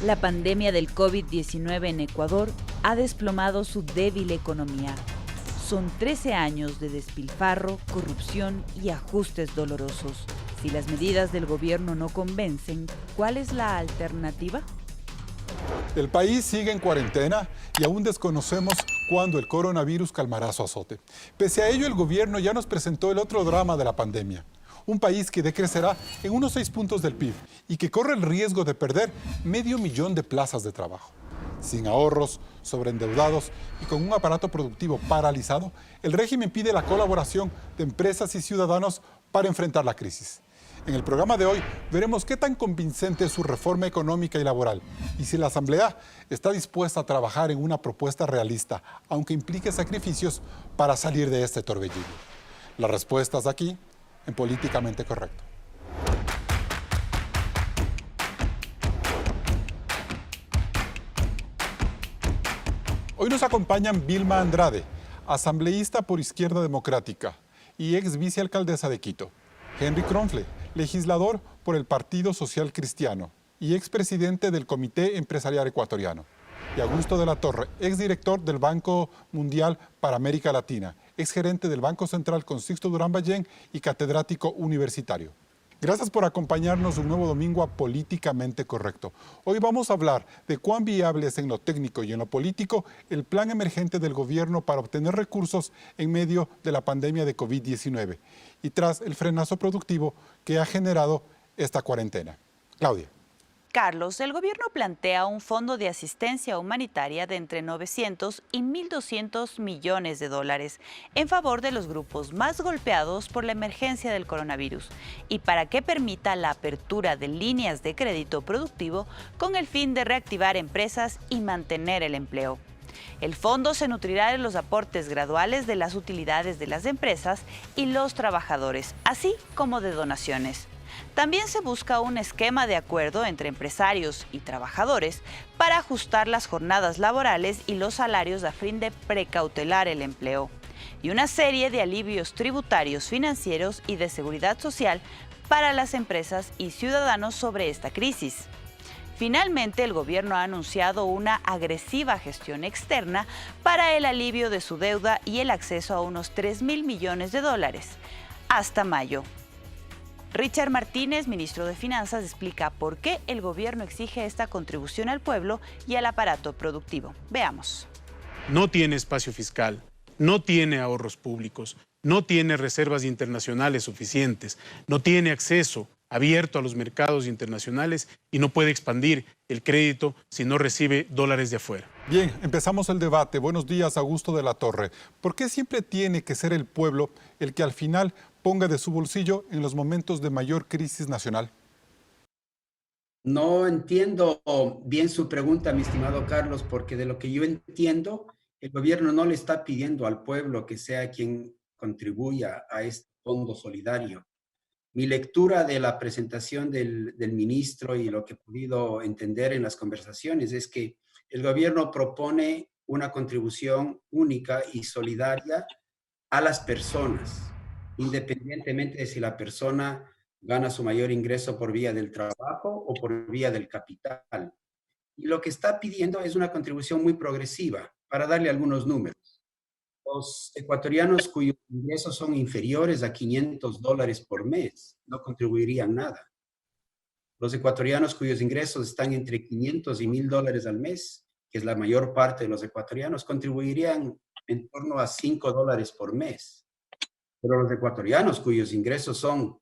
La pandemia del COVID-19 en Ecuador ha desplomado su débil economía. Son 13 años de despilfarro, corrupción y ajustes dolorosos. Si las medidas del gobierno no convencen, ¿cuál es la alternativa? El país sigue en cuarentena y aún desconocemos cuándo el coronavirus calmará su azote. Pese a ello, el gobierno ya nos presentó el otro drama de la pandemia. Un país que decrecerá en unos 6 puntos del PIB y que corre el riesgo de perder 500.000 de plazas de trabajo. Sin ahorros, sobreendeudados y con un aparato productivo paralizado, el régimen pide la colaboración de empresas y ciudadanos para enfrentar la crisis. En el programa de hoy veremos qué tan convincente es su reforma económica y laboral y si la Asamblea está dispuesta a trabajar en una propuesta realista, aunque implique sacrificios para salir de este torbellino. Las respuestas aquí en Políticamente Correcto. Hoy nos acompañan Vilma Andrade, asambleísta por Izquierda Democrática y ex vicealcaldesa de Quito; Henry Kronfle, legislador por el Partido Social Cristiano y expresidente del Comité Empresarial Ecuatoriano; y Augusto de la Torre, exdirector del Banco Mundial para América Latina, exgerente del Banco Central con Sixto Durán Ballén y catedrático universitario. Gracias por acompañarnos un nuevo domingo a Políticamente Correcto. Hoy vamos a hablar de cuán viable es en lo técnico y en lo político el plan emergente del gobierno para obtener recursos en medio de la pandemia de COVID-19 y tras el frenazo productivo que ha generado esta cuarentena. Claudia. Carlos, el gobierno plantea un fondo de asistencia humanitaria de entre 900 y 1.200 millones de dólares en favor de los grupos más golpeados por la emergencia del coronavirus y para que permita la apertura de líneas de crédito productivo con el fin de reactivar empresas y mantener el empleo. El fondo se nutrirá de los aportes graduales de las utilidades de las empresas y los trabajadores, así como de donaciones. También se busca un esquema de acuerdo entre empresarios y trabajadores para ajustar las jornadas laborales y los salarios a fin de precautelar el empleo, y una serie de alivios tributarios, financieros y de seguridad social para las empresas y ciudadanos sobre esta crisis. Finalmente, el gobierno ha anunciado una agresiva gestión externa para el alivio de su deuda y el acceso a unos 3.000 millones de dólares hasta mayo. Richard Martínez, ministro de Finanzas, explica por qué el gobierno exige esta contribución al pueblo y al aparato productivo. Veamos. No tiene espacio fiscal, no tiene ahorros públicos, no tiene reservas internacionales suficientes, no tiene acceso abierto a los mercados internacionales y no puede expandir el crédito si no recibe dólares de afuera. Bien, empezamos el debate. Buenos días, Augusto de la Torre. ¿Por qué siempre tiene que ser el pueblo el que al final ponga de su bolsillo en los momentos de mayor crisis nacional? No entiendo bien su pregunta, mi estimado Carlos, porque de lo que yo entiendo, el gobierno no le está pidiendo al pueblo que sea quien contribuya a este fondo solidario. Mi lectura de la presentación del ministro y lo que he podido entender en las conversaciones es que el gobierno propone una contribución única y solidaria a las personas, independientemente de si la persona gana su mayor ingreso por vía del trabajo o por vía del capital. Y lo que está pidiendo es una contribución muy progresiva. Para darle algunos números. Los ecuatorianos cuyos ingresos son inferiores a $500 por mes no contribuirían nada. Los ecuatorianos cuyos ingresos están entre 500 y $1.000 al mes, que es la mayor parte de los ecuatorianos, contribuirían en torno a $5 por mes. Pero los ecuatorianos cuyos ingresos son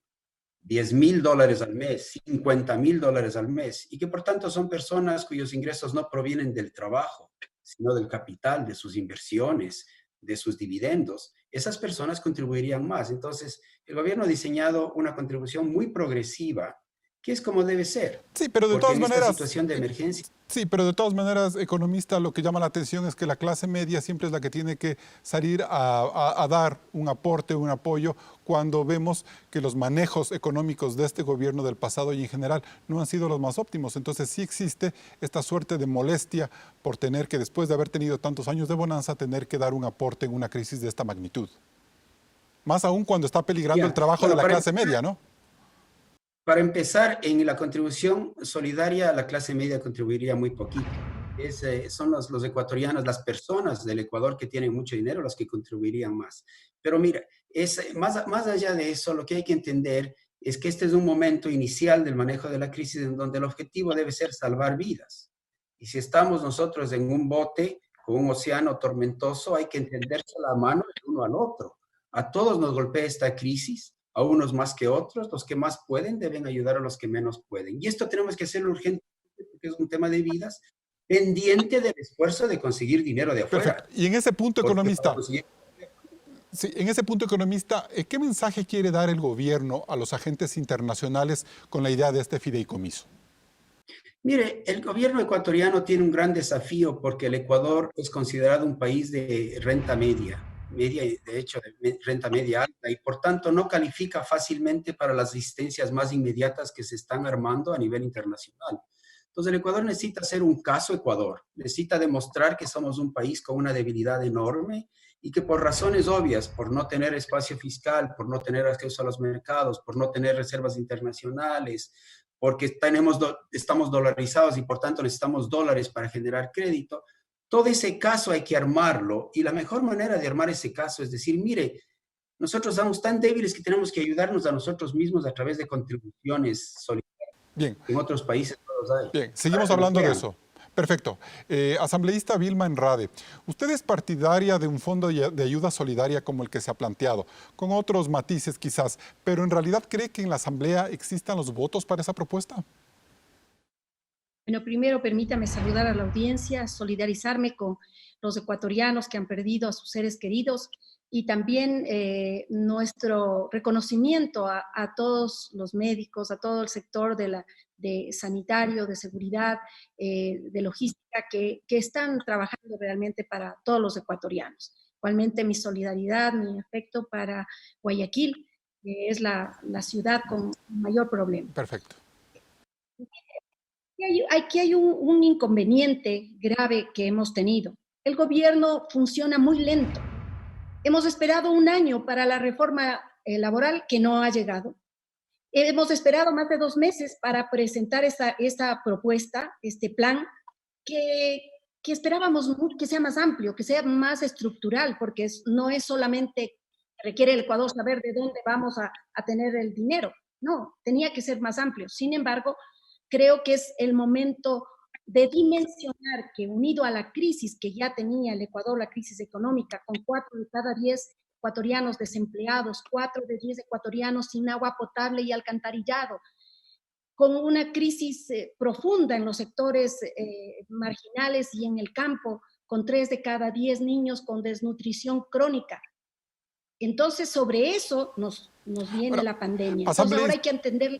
$10.000 al mes, $50.000 al mes, y que por tanto son personas cuyos ingresos no provienen del trabajo, sino del capital, de sus inversiones, de sus dividendos, esas personas contribuirían más. Entonces, el gobierno ha diseñado una contribución muy progresiva, que es como debe ser. Sí, pero de todas maneras, situación de emergencia. Sí, pero de todas maneras, economista, lo que llama la atención es que la clase media siempre es la que tiene que salir a dar un aporte, un apoyo, cuando vemos que los manejos económicos de este gobierno del pasado y en general no han sido los más óptimos. Entonces sí existe esta suerte de molestia por tener que, después de haber tenido tantos años de bonanza, tener que dar un aporte en una crisis de esta magnitud. Más aún cuando está peligrando el trabajo de la clase media, ¿no? Para empezar, en la contribución solidaria, la clase media contribuiría muy poquito. Son los ecuatorianos, las personas del Ecuador que tienen mucho dinero, los que contribuirían más. Pero mira, más allá de eso, lo que hay que entender es que este es un momento inicial del manejo de la crisis en donde el objetivo debe ser salvar vidas. Y si estamos nosotros en un bote con un océano tormentoso, hay que entenderse la mano el uno al otro. A todos nos golpea esta crisis, a unos más que otros. Los que más pueden deben ayudar a los que menos pueden. Y esto tenemos que hacerlo urgente porque es un tema de vidas, pendiente del esfuerzo de conseguir dinero de afuera. Perfecto. Y en ese punto, economista, conseguir... sí, en ese punto, economista, ¿qué mensaje quiere dar el gobierno a los agentes internacionales con la idea de este fideicomiso? Mire, el gobierno ecuatoriano tiene un gran desafío porque el Ecuador es considerado un país de renta media, de hecho, de renta media alta, y por tanto no califica fácilmente para las asistencias más inmediatas que se están armando a nivel internacional. Entonces, el Ecuador necesita ser un caso Ecuador, necesita demostrar que somos un país con una debilidad enorme y que por razones obvias, por no tener espacio fiscal, por no tener acceso a los mercados, por no tener reservas internacionales, porque estamos dolarizados y por tanto necesitamos dólares para generar crédito, todo ese caso hay que armarlo y la mejor manera de armar ese caso es decir, mire, nosotros somos tan débiles que tenemos que ayudarnos a nosotros mismos a través de contribuciones solidarias. Bien. En otros países todos hay. Bien, seguimos hablando de eso. Perfecto. Asambleísta Vilma Andrade, usted es partidaria de un fondo de ayuda solidaria como el que se ha planteado, con otros matices quizás, pero ¿en realidad cree que en la Asamblea existan los votos para esa propuesta? Bueno, primero permítame saludar a la audiencia, solidarizarme con los ecuatorianos que han perdido a sus seres queridos y también nuestro reconocimiento a todos los médicos, a todo el sector de sanitario, de seguridad, de logística, que están trabajando realmente para todos los ecuatorianos. Igualmente mi solidaridad, mi afecto para Guayaquil, que es la ciudad con mayor problema. Perfecto. Aquí hay un inconveniente grave que hemos tenido. El gobierno funciona muy lento. Hemos esperado un año para la reforma laboral que no ha llegado. Hemos esperado más de 2 meses para presentar esta propuesta, este plan, que esperábamos que sea más amplio, que sea más estructural, porque no es solamente requiere el Ecuador saber de dónde vamos a tener el dinero. No, tenía que ser más amplio. Sin embargo, creo que es el momento de dimensionar que unido a la crisis que ya tenía el Ecuador, la crisis económica, con 4 de cada 10 ecuatorianos desempleados, 4 de 10 ecuatorianos sin agua potable y alcantarillado, con una crisis profunda en los sectores marginales y en el campo, con 3 de cada 10 niños con desnutrición crónica. Entonces, sobre eso nos viene la pandemia. Entonces, ahora hay que entender la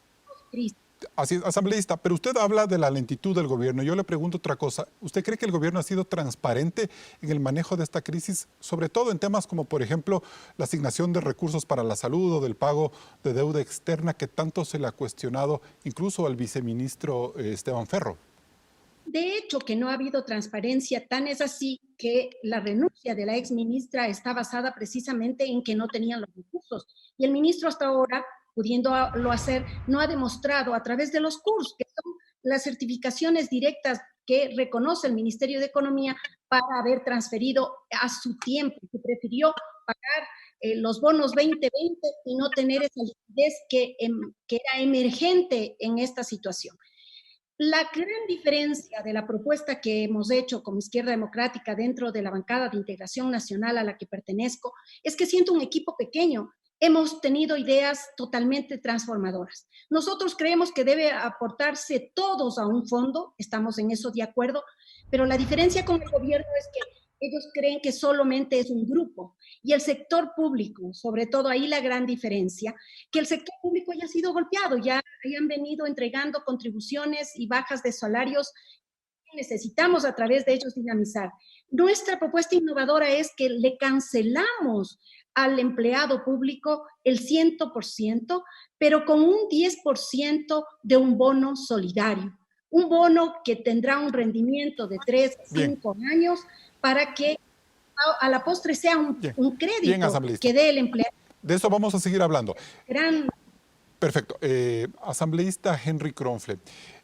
crisis. Así es, asambleísta, pero usted habla de la lentitud del gobierno. Yo le pregunto otra cosa. ¿Usted cree que el gobierno ha sido transparente en el manejo de esta crisis, sobre todo en temas como, por ejemplo, la asignación de recursos para la salud o del pago de deuda externa que tanto se le ha cuestionado incluso al viceministro Esteban Ferro? De hecho, que no ha habido transparencia, tan es así que la renuncia de la exministra está basada precisamente en que no tenían los recursos. Y el ministro hasta ahora, pudiéndolo hacer, no ha demostrado a través de los CURS, que son las certificaciones directas que reconoce el Ministerio de Economía para haber transferido a su tiempo, que prefirió pagar los bonos 2020 y no tener esa liquidez que era emergente en esta situación. La gran diferencia de la propuesta que hemos hecho como Izquierda Democrática dentro de la bancada de Integración Nacional a la que pertenezco es que siento un equipo pequeño. Hemos tenido ideas totalmente transformadoras. Nosotros creemos que debe aportarse todos a un fondo, estamos en eso de acuerdo, pero la diferencia con el gobierno es que ellos creen que solamente es un grupo y el sector público, sobre todo ahí la gran diferencia, que el sector público ya ha sido golpeado, ya han venido entregando contribuciones y bajas de salarios que necesitamos a través de ellos dinamizar. Nuestra propuesta innovadora es que le cancelamos al empleado público el 100%, pero con un 10% de un bono solidario. Un bono que tendrá un rendimiento de 3 a 5 años para que a la postre sea un crédito que dé el empleado. De eso vamos a seguir hablando. Perfecto. Asambleísta Henry Kronfle,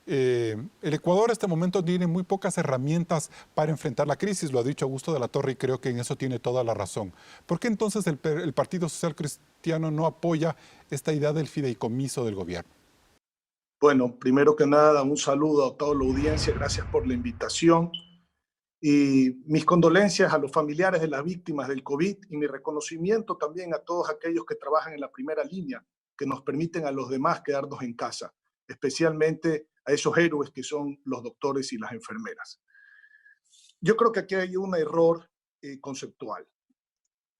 el Ecuador en este momento tiene muy pocas herramientas para enfrentar la crisis, lo ha dicho Augusto de la Torre y creo que en eso tiene toda la razón. ¿Por qué entonces el Partido Social Cristiano no apoya esta idea del fideicomiso del gobierno? Bueno, primero que nada, un saludo a toda la audiencia, gracias por la invitación y mis condolencias a los familiares de las víctimas del COVID y mi reconocimiento también a todos aquellos que trabajan en la primera línea, que nos permiten a los demás quedarnos en casa, especialmente a esos héroes que son los doctores y las enfermeras. Yo creo que aquí hay un error conceptual.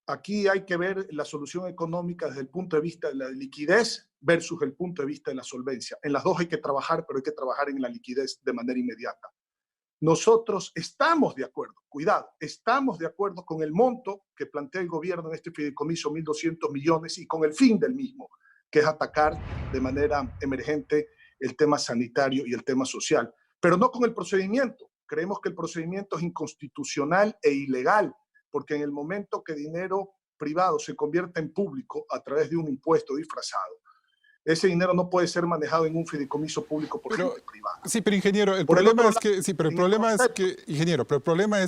Aquí hay que ver la solución económica desde el punto de vista de la liquidez versus el punto de vista de la solvencia. En las dos hay que trabajar, pero hay que trabajar en la liquidez de manera inmediata. Nosotros estamos de acuerdo, cuidado, estamos de acuerdo con el monto que plantea el gobierno en este fideicomiso, 1.200 millones, y con el fin del mismo, que es atacar de manera emergente el tema sanitario y el tema social, pero no con el procedimiento. Creemos que el procedimiento es inconstitucional e ilegal, porque en el momento que dinero privado se convierte en público a través de un impuesto disfrazado, ese dinero no puede ser manejado en un fideicomiso público por gente privada. Sí, pero ingeniero, el problema es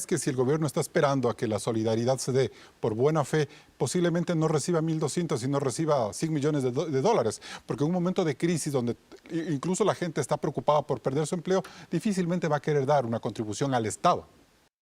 que si el gobierno está esperando a que la solidaridad se dé por buena fe, posiblemente no reciba 1.200 y no reciba 100 millones de dólares, porque en un momento de crisis donde incluso la gente está preocupada por perder su empleo, difícilmente va a querer dar una contribución al Estado.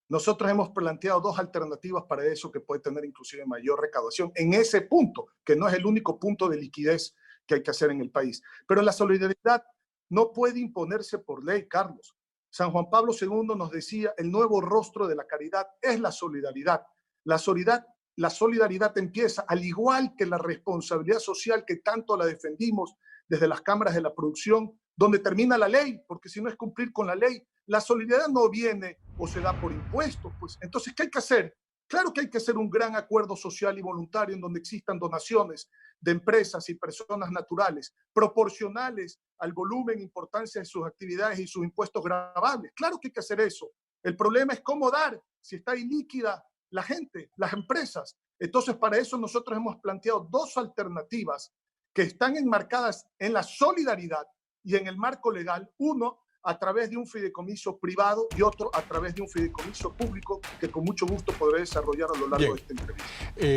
Nosotros hemos planteado dos alternativas para eso que puede tener inclusive mayor recaudación en ese punto, que no es el único punto de liquidez que hay que hacer en el país. Pero la solidaridad no puede imponerse por ley, Carlos. San Juan Pablo II nos decía, el nuevo rostro de la caridad es la solidaridad. La solidaridad empieza, al igual que la responsabilidad social que tanto la defendimos desde las cámaras de la producción, donde termina la ley, porque si no es cumplir con la ley. La solidaridad no viene o se da por impuestos. Pues. Entonces, ¿qué hay que hacer? Claro que hay que hacer un gran acuerdo social y voluntario en donde existan donaciones de empresas y personas naturales proporcionales al volumen e importancia de sus actividades y sus impuestos gravables. Claro que hay que hacer eso. El problema es cómo dar, si está ilíquida la gente, las empresas. Entonces, para eso nosotros hemos planteado dos alternativas que están enmarcadas en la solidaridad y en el marco legal. Uno, a través de un fideicomiso privado y otro a través de un fideicomiso público que con mucho gusto podré desarrollar a lo largo de esta entrevista.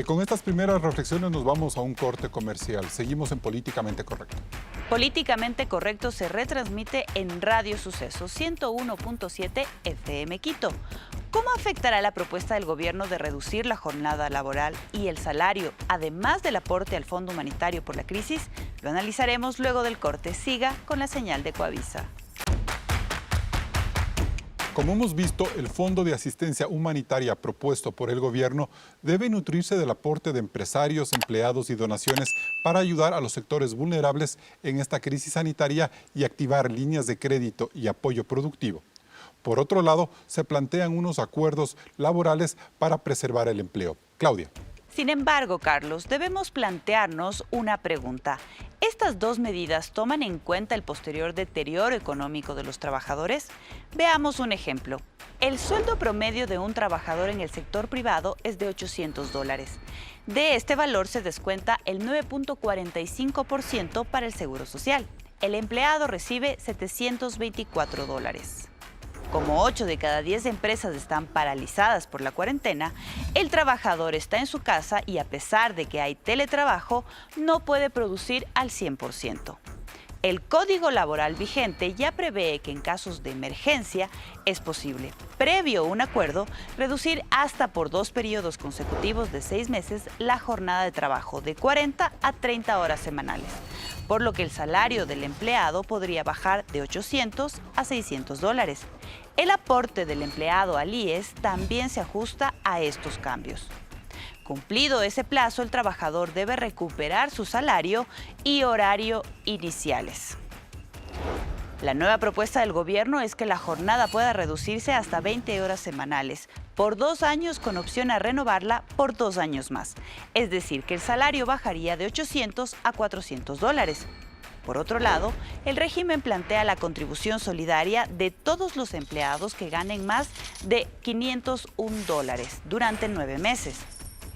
Con estas primeras reflexiones nos vamos a un corte comercial. Seguimos en Políticamente Correcto. Políticamente Correcto se retransmite en Radio Suceso 101.7 FM Quito. ¿Cómo afectará la propuesta del gobierno de reducir la jornada laboral y el salario, además del aporte al Fondo Humanitario por la crisis? Lo analizaremos luego del corte. Siga con la señal de Coavisa. Como hemos visto, el Fondo de Asistencia Humanitaria propuesto por el gobierno debe nutrirse del aporte de empresarios, empleados y donaciones para ayudar a los sectores vulnerables en esta crisis sanitaria y activar líneas de crédito y apoyo productivo. Por otro lado, se plantean unos acuerdos laborales para preservar el empleo. Claudia. Sin embargo, Carlos, debemos plantearnos una pregunta. ¿Estas dos medidas toman en cuenta el posterior deterioro económico de los trabajadores? Veamos un ejemplo. El sueldo promedio de un trabajador en el sector privado es de $800. De este valor se descuenta el 9.45% para el Seguro Social. El empleado recibe $724. Como 8 de cada 10 empresas están paralizadas por la cuarentena, el trabajador está en su casa y a pesar de que hay teletrabajo, no puede producir al 100%. El Código Laboral vigente ya prevé que en casos de emergencia es posible, previo un acuerdo, reducir hasta por 2 periodos consecutivos de 6 meses la jornada de trabajo de 40 a 30 horas semanales, por lo que el salario del empleado podría bajar de $800 a $600. El aporte del empleado al IES también se ajusta a estos cambios. Cumplido ese plazo, el trabajador debe recuperar su salario y horario iniciales. La nueva propuesta del gobierno es que la jornada pueda reducirse hasta 20 horas semanales por 2 años con opción a renovarla por 2 años más. Es decir, que el salario bajaría de $800 a $400. Por otro lado, el régimen plantea la contribución solidaria de todos los empleados que ganen más de $501 durante 9 meses.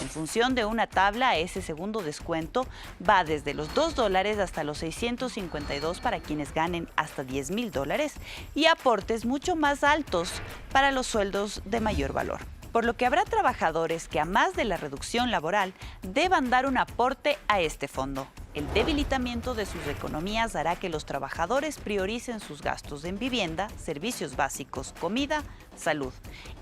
En función de una tabla, ese segundo descuento va desde los $2 hasta los 652 para quienes ganen hasta $10,000 y aportes mucho más altos para los sueldos de mayor valor. Por lo que habrá trabajadores que, a más de la reducción laboral, deban dar un aporte a este fondo. El debilitamiento de sus economías hará que los trabajadores prioricen sus gastos en vivienda, servicios básicos, comida, salud,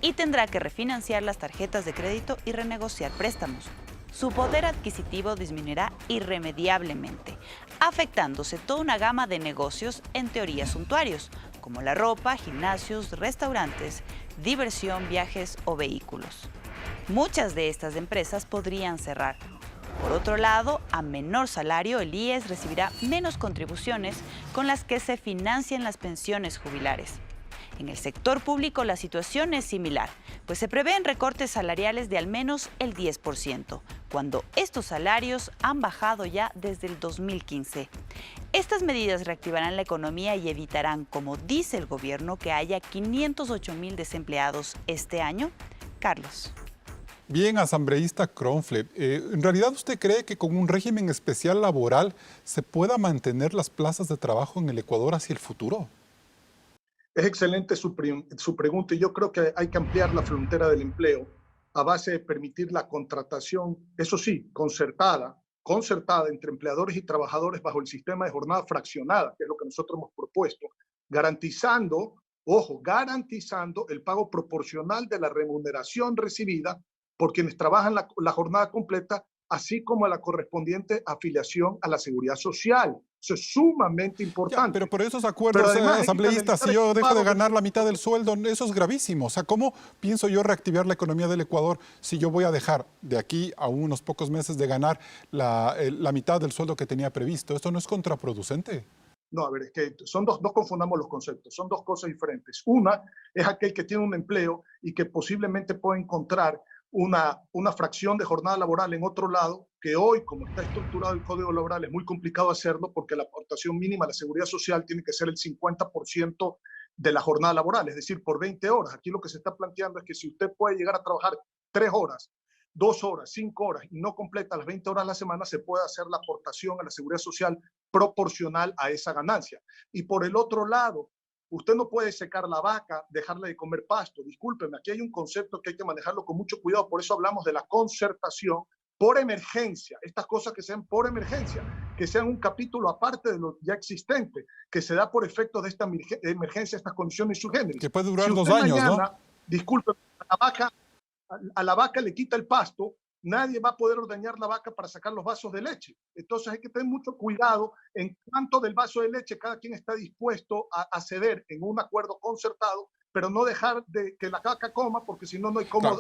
y tendrá que refinanciar las tarjetas de crédito y renegociar préstamos. Su poder adquisitivo disminuirá irremediablemente, afectándose toda una gama de negocios en teoría suntuarios, como la ropa, gimnasios, restaurantes, diversión, viajes o vehículos. Muchas de estas empresas podrían cerrar. Por otro lado, a menor salario, el IES recibirá menos contribuciones con las que se financian las pensiones jubilares. En el sector público la situación es similar, pues se prevén recortes salariales de al menos el 10%, cuando estos salarios han bajado ya desde el 2015. Estas medidas reactivarán la economía y evitarán, como dice el gobierno, que haya 508,000 desempleados este año. Carlos. Bien, asambleísta Kronfle, ¿en realidad usted cree que con un régimen especial laboral se pueda mantener las plazas de trabajo en el Ecuador hacia el futuro? Es excelente su pregunta y yo creo que hay que ampliar la frontera del empleo a base de permitir la contratación, eso sí, concertada entre empleadores y trabajadores bajo el sistema de jornada fraccionada, que es lo que nosotros hemos propuesto, garantizando el pago proporcional de la remuneración recibida por quienes trabajan la jornada completa, así como la correspondiente afiliación a la seguridad social. Eso es sumamente importante. Ya, pero por esos acuerdos, asambleístas, si yo dejo de ganar la mitad del sueldo, eso es gravísimo. O sea, ¿cómo pienso yo reactivar la economía del Ecuador si yo voy a dejar de aquí a unos pocos meses de ganar la mitad del sueldo que tenía previsto? ¿Esto no es contraproducente? No, a ver, es que no confundamos los conceptos, son dos cosas diferentes. Una es aquel que tiene un empleo y que posiblemente puede encontrar una fracción de jornada laboral en otro lado, que hoy, como está estructurado el Código Laboral, es muy complicado hacerlo porque la aportación mínima a la Seguridad Social tiene que ser el 50% de la jornada laboral, es decir, por 20 horas. Aquí lo que se está planteando es que si usted puede llegar a trabajar 3 horas, 2 horas, 5 horas y no completa las 20 horas a la semana, se puede hacer la aportación a la Seguridad Social proporcional a esa ganancia. Y por el otro lado, usted no puede secar la vaca, dejarle de comer pasto. Discúlpenme, aquí hay un concepto que hay que manejarlo con mucho cuidado, por eso hablamos de la concertación por emergencia. Estas cosas que sean por emergencia, que sean un capítulo aparte de lo ya existente, que se da por efecto de esta emergencia, estas condiciones subgéneres. Que puede durar 2 años, mañana, ¿no? Discúlpenme, a la vaca le quita el pasto, nadie va a poder ordeñar la vaca para sacar los vasos de leche. Entonces hay que tener mucho cuidado en cuanto del vaso de leche cada quien está dispuesto a ceder en un acuerdo concertado, pero no dejar de que la vaca coma, porque si no, no hay cómo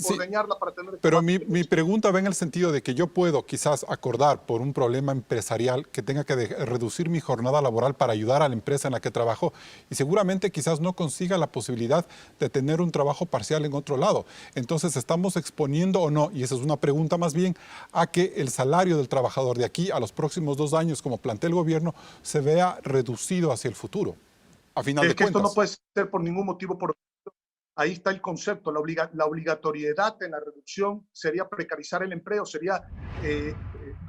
ordeñarla para tener... Pero mi pregunta va en el sentido de que yo puedo quizás acordar por un problema empresarial que tenga que reducir mi jornada laboral para ayudar a la empresa en la que trabajo y seguramente quizás no consiga la posibilidad de tener un trabajo parcial en otro lado. Entonces, ¿estamos exponiendo o no? Y esa es una pregunta más bien a que el salario del trabajador de aquí a los próximos 2 años, como plantea el gobierno, se vea reducido hacia el futuro. A final de cuentas. Esto no puede ser por ningún motivo. Ahí está el concepto. La obligatoriedad en la reducción sería precarizar el empleo, sería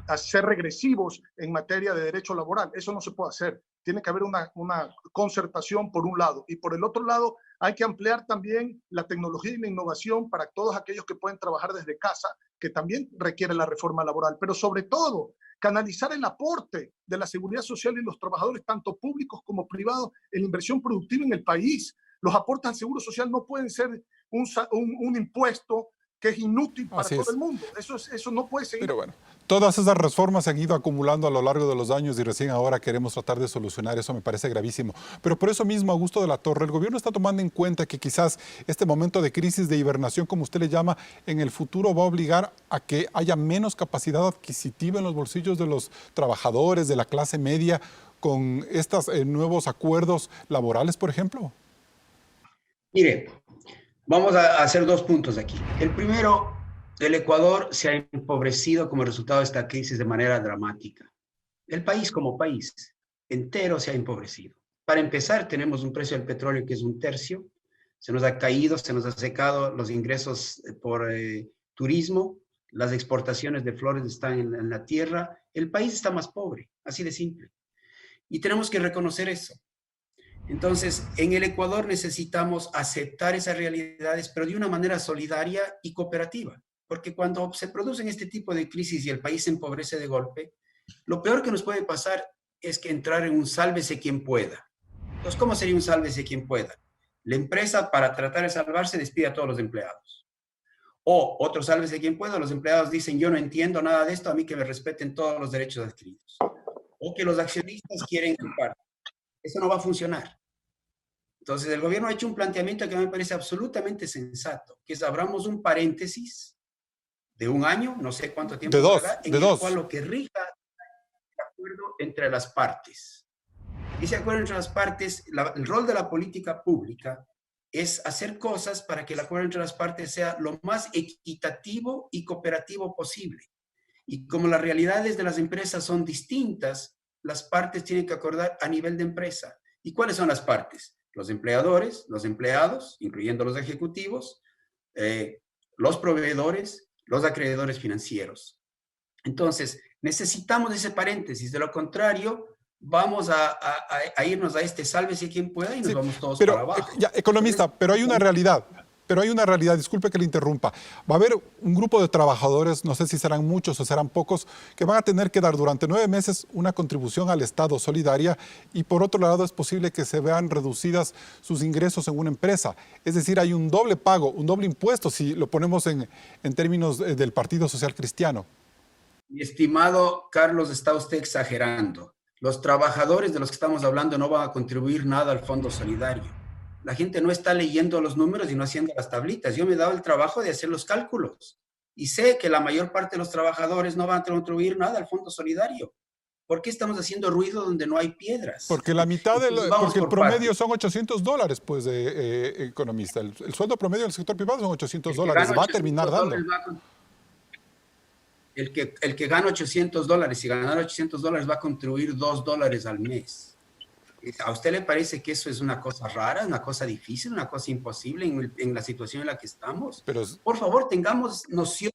hacer regresivos en materia de derecho laboral. Eso no se puede hacer. Tiene que haber una concertación por un lado. Y por el otro lado, hay que ampliar también la tecnología y la innovación para todos aquellos que pueden trabajar desde casa, que también requiere la reforma laboral. Pero sobre todo, canalizar el aporte de la seguridad social y los trabajadores, tanto públicos como privados, en la inversión productiva en el país. Los aportes al seguro social no pueden ser un impuesto que es inútil para todo el mundo. Eso no puede seguir. Pero bueno, todas esas reformas se han ido acumulando a lo largo de los años y recién ahora queremos tratar de solucionar eso. Me parece gravísimo. Pero por eso mismo, Augusto de la Torre, el gobierno está tomando en cuenta que quizás este momento de crisis de hibernación, como usted le llama, en el futuro va a obligar a que haya menos capacidad adquisitiva en los bolsillos de los trabajadores, de la clase media, con estos nuevos acuerdos laborales, por ejemplo. Mire, vamos a hacer 2 puntos aquí. El primero, el Ecuador se ha empobrecido como resultado de esta crisis de manera dramática. El país como país entero se ha empobrecido. Para empezar, tenemos un precio del petróleo que es 1/3. Se nos ha caído, se nos ha secado los ingresos por turismo. las exportaciones de flores están en la tierra, el país está más pobre, así de simple. Y tenemos que reconocer eso. Entonces, en el Ecuador necesitamos aceptar esas realidades, pero de una manera solidaria y cooperativa, porque cuando se producen este tipo de crisis y el país se empobrece de golpe, lo peor que nos puede pasar es que entrar en un sálvese quien pueda. Entonces, ¿cómo sería un sálvese quien pueda? La empresa, para tratar de salvarse, despide a todos los empleados. O otro sálvese quien pueda, los empleados dicen, yo no entiendo nada de esto, a mí que me respeten todos los derechos adquiridos. O que los accionistas quieren su parte. Eso no va a funcionar. Entonces, el gobierno ha hecho un planteamiento que me parece absolutamente sensato, que es abramos un paréntesis de un año, no sé cuánto tiempo, en el cual lo que rija es el acuerdo entre las partes. Y ese acuerdo entre las partes, el rol de la política pública es hacer cosas para que el acuerdo entre las partes sea lo más equitativo y cooperativo posible. Y como las realidades de las empresas son distintas, las partes tienen que acordar a nivel de empresa. ¿Y cuáles son las partes? Los empleadores, los empleados, incluyendo los ejecutivos, los proveedores, los acreedores financieros. Entonces, necesitamos ese paréntesis. De lo contrario, vamos a irnos a este sálvese quien pueda y nos vamos todos para abajo. Ya, economista, pero hay una realidad, disculpe que le interrumpa. Va a haber un grupo de trabajadores, no sé si serán muchos o serán pocos, que van a tener que dar durante 9 meses una contribución al Estado solidaria y por otro lado es posible que se vean reducidas sus ingresos en una empresa. Es decir, hay un doble pago, un doble impuesto si lo ponemos en términos del Partido Social Cristiano. Mi estimado Carlos, está usted exagerando. Los trabajadores de los que estamos hablando no van a contribuir nada al Fondo Solidario. La gente no está leyendo los números y no haciendo las tablitas. Yo me he dado el trabajo de hacer los cálculos y sé que la mayor parte de los trabajadores no van a contribuir nada al Fondo Solidario. ¿Por qué estamos haciendo ruido donde no hay piedras? Porque la mitad porque el promedio son $800, pues, economista. El sueldo promedio del sector privado son $800. Va a terminar dando. El que gana $800 y ganar $800 va a contribuir $2 al mes. ¿A usted le parece que eso es una cosa rara, una cosa difícil, una cosa imposible en la situación en la que estamos? Pero, por favor, tengamos noción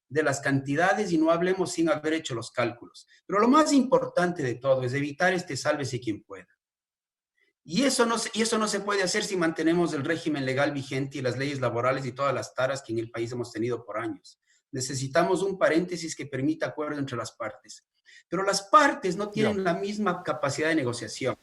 de las cantidades y no hablemos sin haber hecho los cálculos. Pero lo más importante de todo es evitar este sálvese quien pueda. Y eso no se puede hacer si mantenemos el régimen legal vigente y las leyes laborales y todas las taras que en el país hemos tenido por años. Necesitamos un paréntesis que permita acuerdo entre las partes. Pero las partes no tienen la misma capacidad de negociación.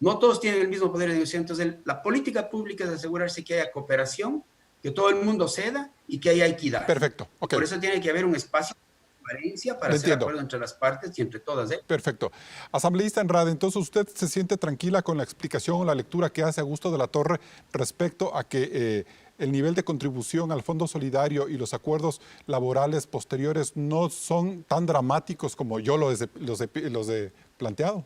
No todos tienen el mismo poder de negociación. Entonces, la política pública es asegurarse que haya cooperación, que todo el mundo ceda y que haya equidad. Perfecto. Okay. Por eso tiene que haber un espacio de transparencia para hacer acuerdo entre las partes y entre todas. Perfecto. Asambleísta Andrade, entonces usted se siente tranquila con la explicación o la lectura que hace Augusto de la Torre respecto a que el nivel de contribución al Fondo Solidario y los acuerdos laborales posteriores no son tan dramáticos como yo los he planteado.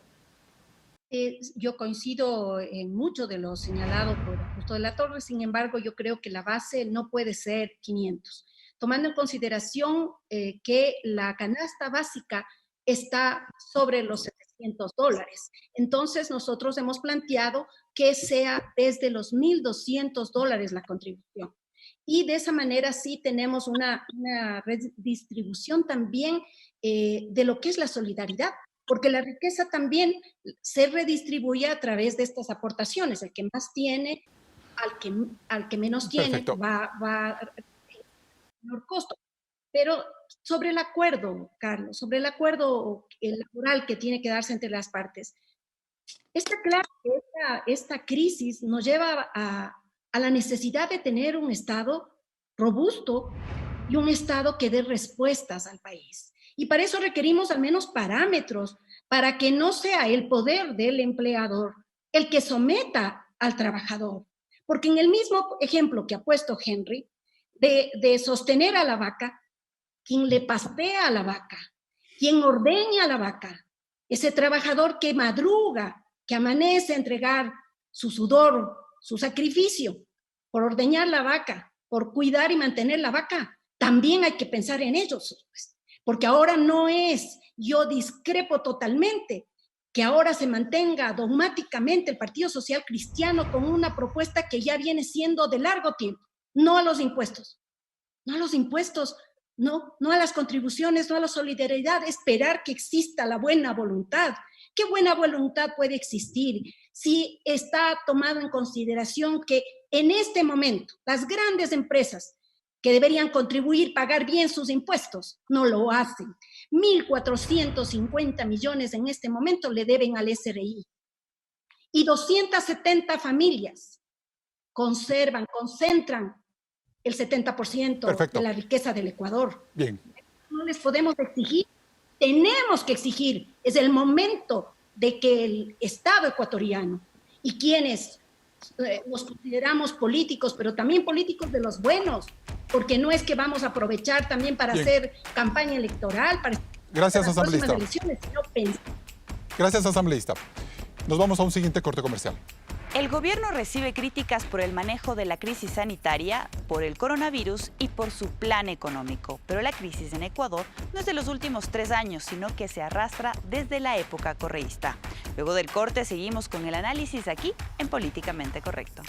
Yo coincido en mucho de lo señalado por Augusto de la Torre, sin embargo, yo creo que la base no puede ser 500, tomando en consideración que la canasta básica está sobre los $700. Entonces, nosotros hemos planteado que sea desde los $1,200 la contribución. Y de esa manera sí tenemos una redistribución también de lo que es la solidaridad, porque la riqueza también se redistribuye a través de estas aportaciones. El que más tiene, al que menos tiene, va a menor costo. Pero sobre el acuerdo, Carlos, sobre el acuerdo laboral que tiene que darse entre las partes, está claro que esta crisis nos lleva a la necesidad de tener un Estado robusto y un Estado que dé respuestas al país. Y para eso requerimos al menos parámetros para que no sea el poder del empleador el que someta al trabajador. Porque en el mismo ejemplo que ha puesto Henry, de sostener a la vaca, quien le pastea a la vaca, quien ordeña a la vaca, ese trabajador que madruga, que amanece a entregar su sudor, su sacrificio por ordeñar la vaca, por cuidar y mantener la vaca, también hay que pensar en ellos, porque ahora no es, yo discrepo totalmente, que ahora se mantenga dogmáticamente el Partido Social Cristiano con una propuesta que ya viene siendo de largo tiempo, no a los impuestos, no a los impuestos. No a las contribuciones, no a la solidaridad, esperar que exista la buena voluntad. ¿Qué buena voluntad puede existir si está tomado en consideración que en este momento las grandes empresas que deberían contribuir, pagar bien sus impuestos, no lo hacen? 1.450 millones en este momento le deben al SRI. Y 270 familias concentran el 70% Perfecto. de la riqueza del Ecuador. Bien. No les podemos exigir, tenemos que exigir. Es el momento de que el Estado ecuatoriano y quienes nos consideramos políticos, pero también políticos de los buenos, porque no es que vamos a aprovechar también para hacer campaña electoral, para Gracias, las asambleísta. elecciones, sino pensar. Gracias, asambleísta. Nos vamos a un siguiente corte comercial. El gobierno recibe críticas por el manejo de la crisis sanitaria, por el coronavirus y por su plan económico. Pero la crisis en Ecuador no es de los últimos 3 años, sino que se arrastra desde la época correísta. Luego del corte seguimos con el análisis aquí en Políticamente Correcto.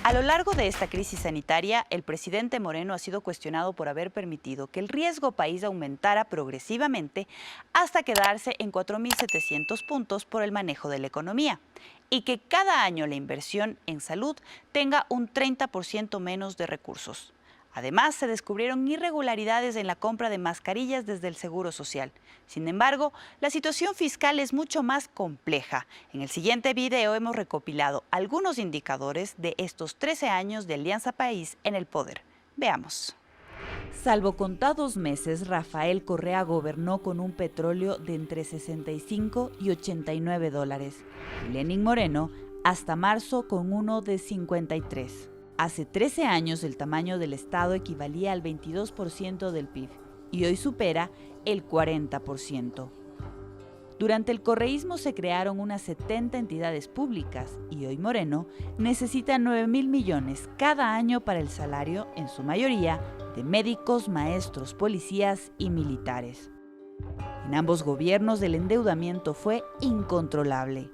A lo largo de esta crisis sanitaria, el presidente Moreno ha sido cuestionado por haber permitido que el riesgo país aumentara progresivamente hasta quedarse en 4.700 puntos por el manejo de la economía y que cada año la inversión en salud tenga un 30% menos de recursos. Además, se descubrieron irregularidades en la compra de mascarillas desde el Seguro Social. Sin embargo, la situación fiscal es mucho más compleja. En el siguiente video hemos recopilado algunos indicadores de estos 13 años de Alianza País en el poder. Veamos. Salvo contados meses, Rafael Correa gobernó con un petróleo de entre 65 y 89 dólares. Lenín Moreno hasta marzo con uno de 53. Hace 13 años el tamaño del Estado equivalía al 22% del PIB y hoy supera el 40%. Durante el correísmo se crearon unas 70 entidades públicas y hoy Moreno necesita 9.000 millones cada año para el salario, en su mayoría, de médicos, maestros, policías y militares. En ambos gobiernos el endeudamiento fue incontrolable.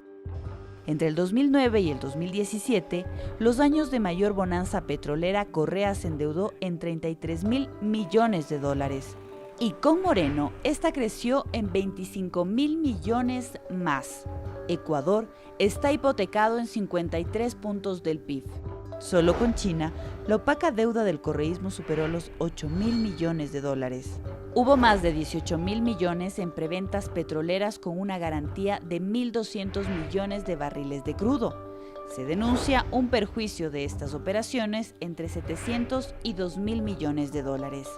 Entre el 2009 y el 2017, los años de mayor bonanza petrolera, Correa se endeudó en 33.000 millones de dólares. Y con Moreno, esta creció en 25.000 millones más. Ecuador está hipotecado en 53 puntos del PIB. Solo con China, la opaca deuda del correísmo superó los 8.000 millones de dólares. Hubo más de 18.000 millones en preventas petroleras con una garantía de 1.200 millones de barriles de crudo. Se denuncia un perjuicio de estas operaciones entre 700 y 2.000 millones de dólares.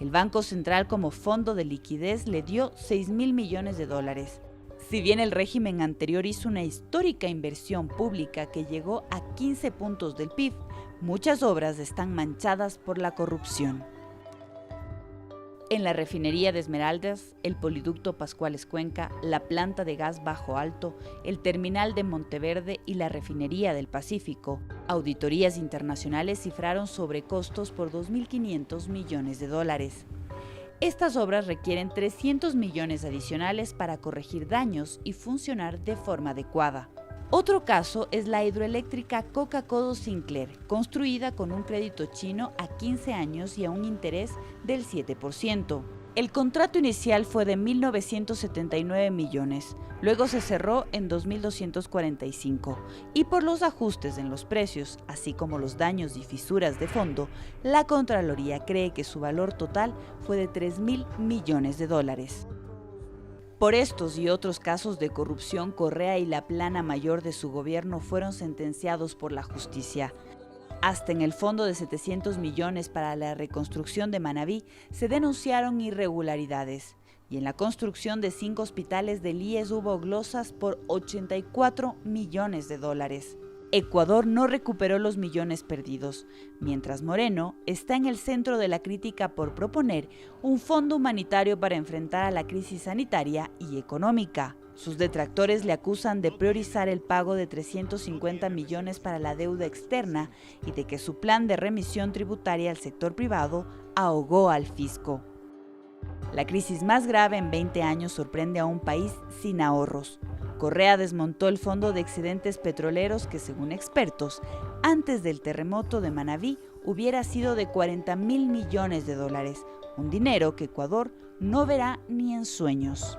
El Banco Central como fondo de liquidez le dio 6.000 millones de dólares. Si bien el régimen anterior hizo una histórica inversión pública que llegó a 15 puntos del PIB, muchas obras están manchadas por la corrupción. En la refinería de Esmeraldas, el poliducto Pascuales Cuenca, la planta de gas Bajo Alto, el terminal de Monteverde y la refinería del Pacífico, auditorías internacionales cifraron sobrecostos por 2.500 millones de dólares. Estas obras requieren 300 millones adicionales para corregir daños y funcionar de forma adecuada. Otro caso es la hidroeléctrica Coca-Codo Sinclair, construida con un crédito chino a 15 años y a un interés del 7%. El contrato inicial fue de 1.979 millones, luego se cerró en 2.245 y por los ajustes en los precios, así como los daños y fisuras de fondo, la Contraloría cree que su valor total fue de 3.000 millones de dólares. Por estos y otros casos de corrupción, Correa y la plana mayor de su gobierno fueron sentenciados por la justicia. Hasta en el fondo de 700 millones para la reconstrucción de Manabí se denunciaron irregularidades. Y en la construcción de 5 hospitales del IES hubo glosas por 84 millones de dólares. Ecuador no recuperó los millones perdidos, mientras Moreno está en el centro de la crítica por proponer un fondo humanitario para enfrentar a la crisis sanitaria y económica. Sus detractores le acusan de priorizar el pago de 350 millones para la deuda externa y de que su plan de remisión tributaria al sector privado ahogó al fisco. La crisis más grave en 20 años sorprende a un país sin ahorros. Correa desmontó el fondo de excedentes petroleros que, según expertos, antes del terremoto de Manabí hubiera sido de 40.000 millones de dólares, un dinero que Ecuador no verá ni en sueños.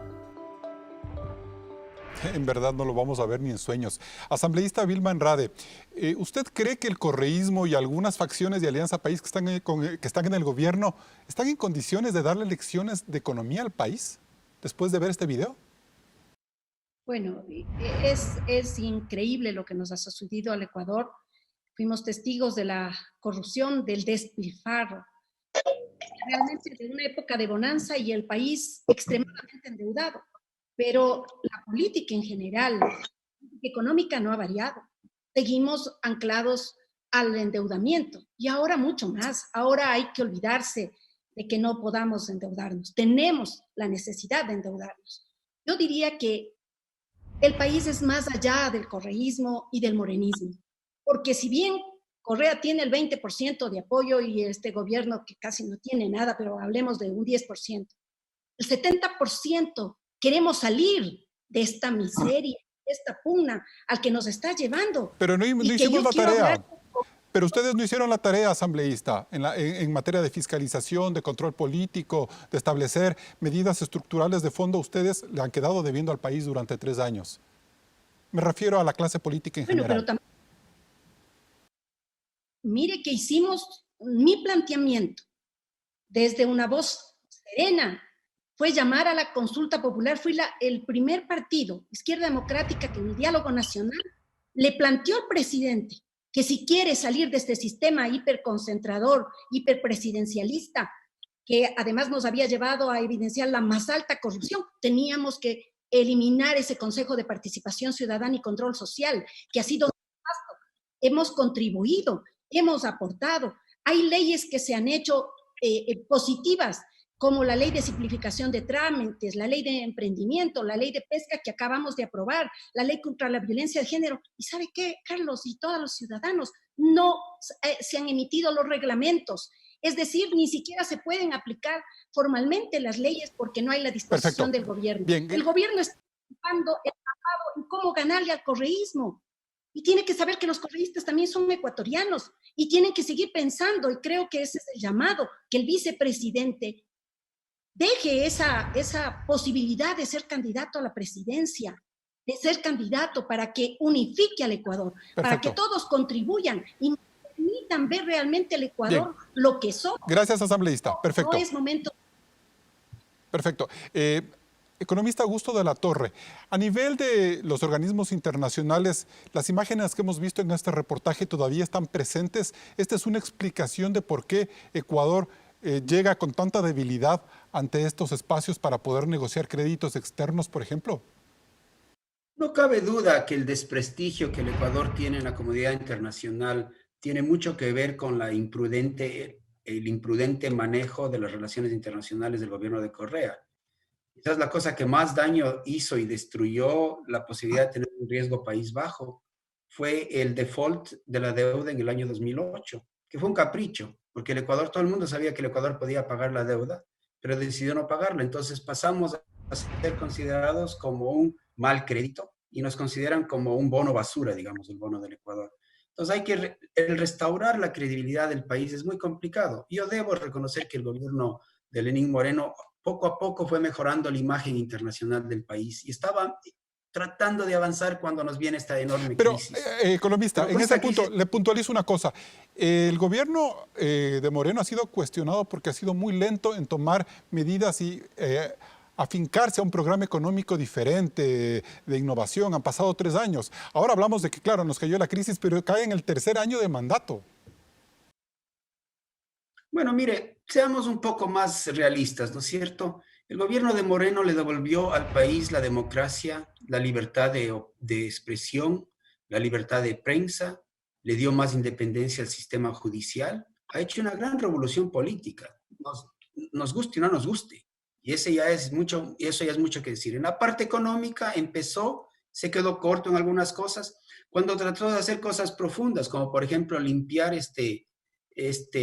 En verdad no lo vamos a ver ni en sueños. Asambleísta Vilma Andrade, ¿usted cree que el correísmo y algunas facciones de Alianza País que están en el gobierno están en condiciones de darle lecciones de economía al país después de ver este video? Bueno, es increíble lo que nos ha sucedido al Ecuador. Fuimos testigos de la corrupción, del despilfarro, realmente de una época de bonanza y el país extremadamente endeudado. Pero la política en general, la política económica no ha variado. Seguimos anclados al endeudamiento y ahora mucho más. Ahora hay que olvidarse de que no podamos endeudarnos. Tenemos la necesidad de endeudarnos. Yo diría que el país es más allá del correísmo y del morenismo, porque si bien Correa tiene el 20% de apoyo y este gobierno que casi no tiene nada, pero hablemos de un 10%, el 70% queremos salir de esta miseria, de esta pugna al que nos está llevando. Pero no hicimos la tarea. Pero ustedes no hicieron la tarea, asambleísta, en materia de fiscalización, de control político, de establecer medidas estructurales de fondo. Ustedes le han quedado debiendo al país durante 3 años. Me refiero a la clase política en general. Pero mire que hicimos mi planteamiento desde una voz serena. Fue llamar a la consulta popular. Fui el primer partido, Izquierda Democrática, que en el diálogo nacional le planteó al presidente que si quiere salir de este sistema hiperconcentrador, hiperpresidencialista, que además nos había llevado a evidenciar la más alta corrupción, teníamos que eliminar ese Consejo de Participación Ciudadana y Control Social, que ha sido nefasto. Hemos contribuido, hemos aportado. Hay leyes que se han hecho positivas, como la ley de simplificación de trámites, la ley de emprendimiento, la ley de pesca que acabamos de aprobar, la ley contra la violencia de género. ¿Y sabe qué, Carlos? Y todos los ciudadanos no se han emitido los reglamentos. Es decir, ni siquiera se pueden aplicar formalmente las leyes porque no hay la disposición del gobierno. Bien. El gobierno está ocupando el mapa en cómo ganarle al correísmo. Y tiene que saber que los correístas también son ecuatorianos y tienen que seguir pensando, y creo que ese es el llamado, que el vicepresidente deje esa posibilidad de ser candidato a la presidencia, de ser candidato para que unifique al Ecuador, para que todos contribuyan y permitan ver realmente el Ecuador lo que somos. Gracias, asambleísta. Perfecto. No es momento. Perfecto. Economista Augusto de la Torre, a nivel de los organismos internacionales, las imágenes que hemos visto en este reportaje todavía están presentes. Esta es una explicación de por qué Ecuador llega con tanta debilidad ante estos espacios para poder negociar créditos externos, por ejemplo. No cabe duda que el desprestigio que el Ecuador tiene en la comunidad internacional tiene mucho que ver con el imprudente manejo de las relaciones internacionales del gobierno de Correa. Quizás la cosa que más daño hizo y destruyó la posibilidad de tener un riesgo país bajo fue el default de la deuda en el año 2008, que fue un capricho, porque el Ecuador, todo el mundo sabía que el Ecuador podía pagar la deuda, pero decidió no pagarla. Entonces pasamos a ser considerados como un mal crédito y nos consideran como un bono basura, digamos, el bono del Ecuador. Entonces hay que el restaurar la credibilidad del país es muy complicado. Yo debo reconocer que el gobierno de Lenín Moreno poco a poco fue mejorando la imagen internacional del país y estaba tratando de avanzar cuando nos viene esta enorme crisis. Pero, economista, en ese punto le puntualizo una cosa. El gobierno de Moreno ha sido cuestionado porque ha sido muy lento en tomar medidas y afincarse a un programa económico diferente de innovación. Han pasado 3 años. Ahora hablamos de que, claro, nos cayó la crisis, pero cae en el 3er año de mandato. Bueno, mire, seamos un poco más realistas, ¿no es cierto? El gobierno de Moreno le devolvió al país la democracia, la libertad de expresión, la libertad de prensa, le dio más independencia al sistema judicial, ha hecho una gran revolución política, nos guste o no nos guste, y eso ya es mucho que decir. En la parte económica se quedó corto en algunas cosas, cuando trató de hacer cosas profundas, como por ejemplo limpiar este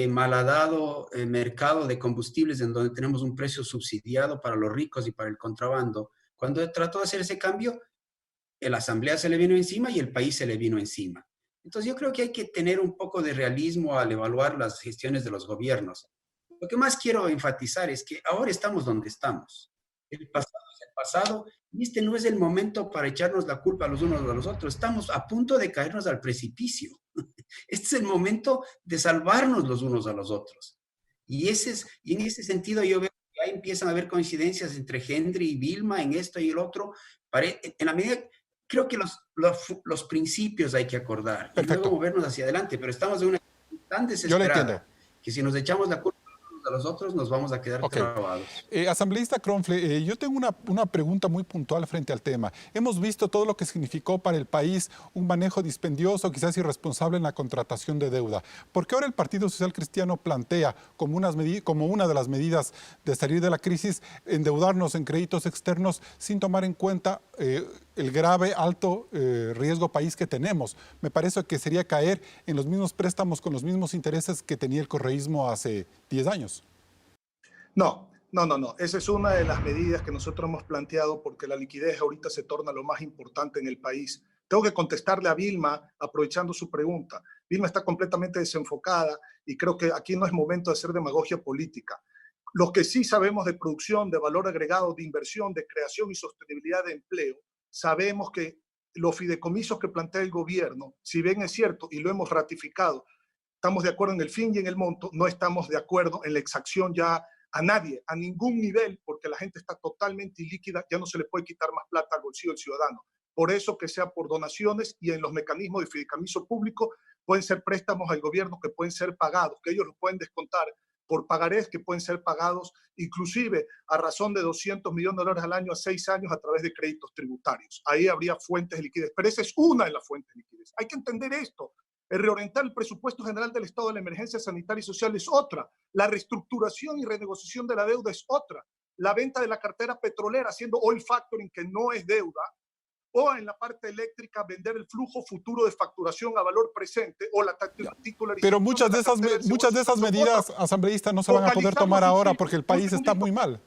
malhadado mercado de combustibles en donde tenemos un precio subsidiado para los ricos y para el contrabando. Cuando trató de hacer ese cambio, la Asamblea se le vino encima y el país se le vino encima. Entonces yo creo que hay que tener un poco de realismo al evaluar las gestiones de los gobiernos. Lo que más quiero enfatizar es que ahora estamos donde estamos. El pasado es el pasado y este no es el momento para echarnos la culpa los unos a los otros. Estamos a punto de caernos al precipicio. Este es el momento de salvarnos los unos a los otros. Y en ese sentido yo veo que ya empiezan a haber coincidencias entre Henry y Vilma en esto y el otro. En la medida, creo que los principios hay que acordar y luego movernos hacia adelante, pero estamos en una tan desesperada que si nos echamos la culpa a los otros nos vamos a quedar trabados. Asambleísta Kronfle, yo tengo una pregunta muy puntual frente al tema. Hemos visto todo lo que significó para el país un manejo dispendioso, quizás irresponsable en la contratación de deuda. ¿Por qué ahora el Partido Social Cristiano plantea como una de las medidas de salir de la crisis endeudarnos en créditos externos sin tomar en cuenta el grave, alto riesgo país que tenemos? Me parece que sería caer en los mismos préstamos con los mismos intereses que tenía el correísmo hace 10 años. No. Esa es una de las medidas que nosotros hemos planteado porque la liquidez ahorita se torna lo más importante en el país. Tengo que contestarle a Vilma aprovechando su pregunta. Vilma está completamente desenfocada y creo que aquí no es momento de hacer demagogia política. Los que sí sabemos de producción, de valor agregado, de inversión, de creación y sostenibilidad de empleo, sabemos que los fideicomisos que plantea el gobierno, si bien es cierto y lo hemos ratificado, estamos de acuerdo en el fin y en el monto, no estamos de acuerdo en la exacción ya a nadie, a ningún nivel, porque la gente está totalmente ilíquida, ya no se le puede quitar más plata al bolsillo del ciudadano. Por eso que sea por donaciones y en los mecanismos de fideicomiso público pueden ser préstamos al gobierno que pueden ser pagados, que ellos los pueden descontar por pagarés que pueden ser pagados inclusive a razón de $200 millones al año a 6 años a través de créditos tributarios. Ahí habría fuentes de liquidez, pero esa es una de las fuentes de liquidez. Hay que entender esto. El reorientar el presupuesto general del Estado de la emergencia sanitaria y social es otra. La reestructuración y renegociación de la deuda es otra. La venta de la cartera petrolera haciendo oil factoring, que no es deuda, o en la parte eléctrica vender el flujo futuro de facturación a valor presente o la titularización. Pero muchas de esas medidas, asambleístas, no se van a poder tomar ahora porque el país está muy mal.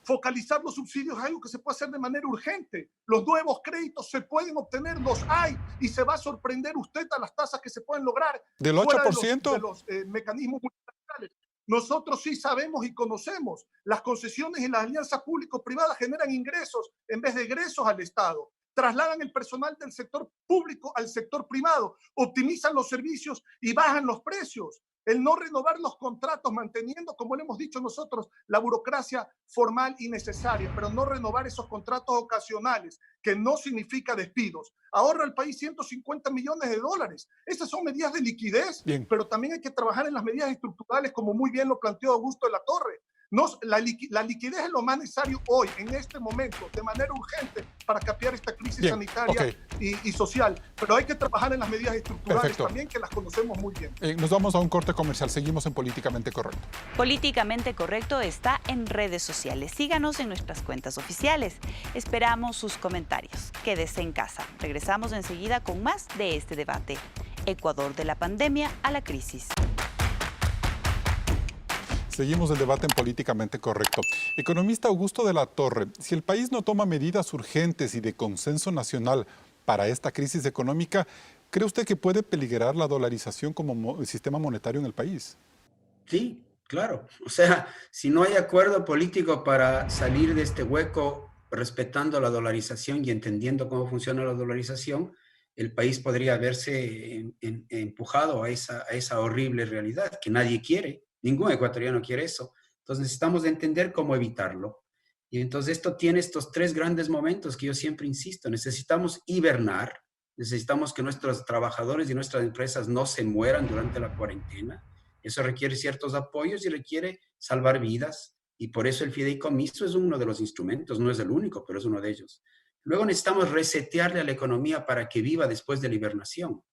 Focalizar los subsidios es algo que se puede hacer de manera urgente. Los nuevos créditos se pueden obtener, los hay, y se va a sorprender usted a las tasas que se pueden lograr. ¿Del 8%? De los mecanismos multilaterales. Nosotros sí sabemos y conocemos. Las concesiones y las alianzas público-privadas generan ingresos en vez de egresos al Estado. Trasladan el personal del sector público al sector privado, optimizan los servicios y bajan los precios. El no renovar los contratos manteniendo, como le hemos dicho nosotros, la burocracia formal y necesaria, pero no renovar esos contratos ocasionales, que no significa despidos. Ahorra al país $150 millones. Esas son medidas de liquidez, pero también hay que trabajar en las medidas estructurales, como muy bien lo planteó Augusto de la Torre. La liquidez es lo más necesario hoy, en este momento, de manera urgente, para capear esta crisis sanitaria y social. Pero hay que trabajar en las medidas estructurales también, que las conocemos muy bien. Nos vamos a un corte comercial. Seguimos en Políticamente Correcto. Políticamente Correcto está en redes sociales. Síganos en nuestras cuentas oficiales. Esperamos sus comentarios. Quédese en casa. Regresamos enseguida con más de este debate. Ecuador, de la pandemia a la crisis. Seguimos el debate en Políticamente Correcto. Economista Augusto de la Torre, si el país no toma medidas urgentes y de consenso nacional para esta crisis económica, ¿cree usted que puede peligrar la dolarización como sistema monetario en el país? Sí, claro. O sea, si no hay acuerdo político para salir de este hueco respetando la dolarización y entendiendo cómo funciona la dolarización, el país podría verse empujado a esa horrible realidad que nadie quiere. Ningún ecuatoriano quiere eso. Entonces necesitamos entender cómo evitarlo. Y entonces esto tiene estos 3 grandes momentos que yo siempre insisto. Necesitamos hibernar, necesitamos que nuestros trabajadores y nuestras empresas no se mueran durante la cuarentena. Eso requiere ciertos apoyos y requiere salvar vidas. Y por eso el fideicomiso es uno de los instrumentos, no es el único, pero es uno de ellos. Luego necesitamos resetearle a la economía para que viva después de la hibernación.